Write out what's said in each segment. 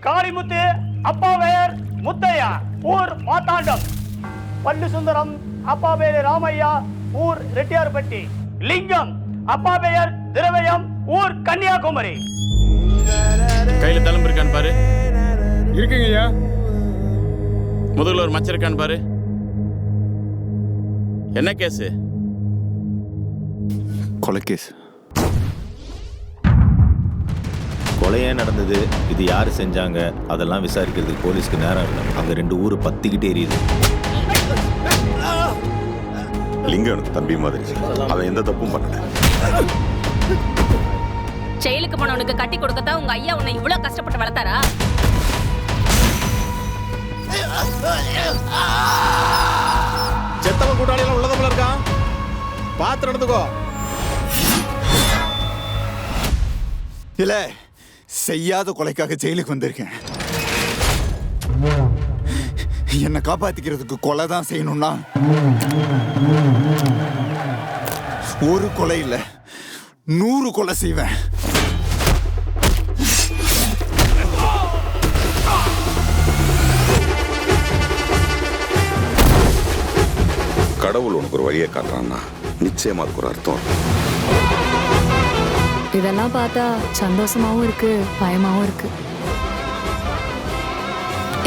காளிமுத்து அப்பா பெயர் முத்தையா, ஊர் மாத்தாண்டம். பள்ளி சுந்தரம் அப்பா பெயர் ராமையா, ஊர் ரெட்டியார்பட்டி. லிங்கம் அப்பா பெயர் திரவியம், ஊர் கன்னியாகுமரி. கையில தழும்பு இருக்கான்னு பாரு. இருக்குங்க ஐயா. முதுகுல ஒரு மச்சம் இருக்கான்னு பாரு. என்ன கேஸ்? கொலை கேஸ். கொலையே நடந்தது, இது யாரு செஞ்சாங்க அதெல்லாம் விசாரிக்கிறதுக்கு போலீஸ்க்கு நேரம் இல்லை. அங்க 2 ஊரு பத்திக்கிட்டே எரியுது. லிங்கம் தம்பி மாதிரி, அவன் எந்த தப்பும் பண்ணல. செயலுக்கு போனவனுக்கு கட்டி கொடுக்கத்தான் உங்க ஐயா உன்னை இவ்வளவு கஷ்டப்பட்டு வளர்த்தாரா? செத்தவன் கூட்டாளியெல்லாம் உள்ளதப்பல இருக்கான், பார்த்து நடந்துக்கோ. இல்ல, செய்யாத கொலைக்காக ஜெயிலுக்கு வந்திருக்கேன். என்னை காப்பாத்திக்கிறதுக்கு கொலை தான் செய்யணும்னா ஒரு கொலை இல்ல 100 கொலை செய்வேன். கடவுள் உனக்கு ஒரு வழியை காட்டுறான்னா நிச்சயமா அதுக்கு ஒரு அர்த்தம். இதெல்லாம் பார்த்தா சந்தோஷமாவும் இருக்கு, பயமாவும் இருக்கு.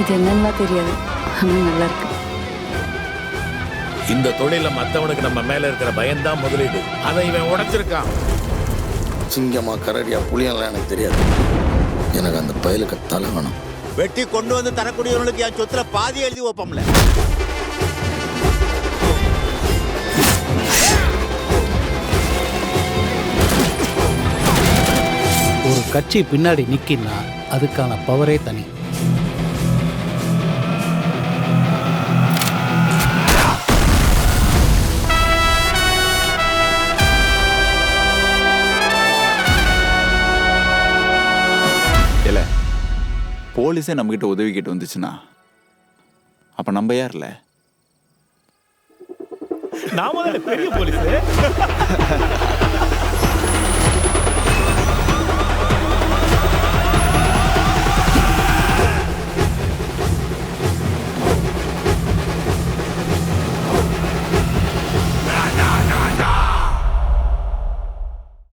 இது என்னன்னா தெரியாது, ஆனா நல்லா இருக்கு. இந்த தொழில மத்தவனுக்கு நம்ம மேல இருக்கிற பயம்தான் முதலீடு. அதை இவன் உடைச்சிருக்கான். சிங்கமா கரடியா புளியெல்லாம் எனக்கு தெரியாது. எனக்கு அந்த பயலுக்கு தலை வேணும். வெட்டி கொண்டு வந்து தரக்கூடியவனுக்கு என் சொத்துல பாதி எழுதி வைப்போம்ல. ஒரு கட்சி பின்னாடி நிக்கினா அதுக்கான பவரே தனி. இல்ல, போலீஸே நம்ம கிட்ட உதவி கேட்டு வந்துச்சுன்னா அப்ப நம்ம யார்ல? நாம தான் பெரிய போலீஸ்.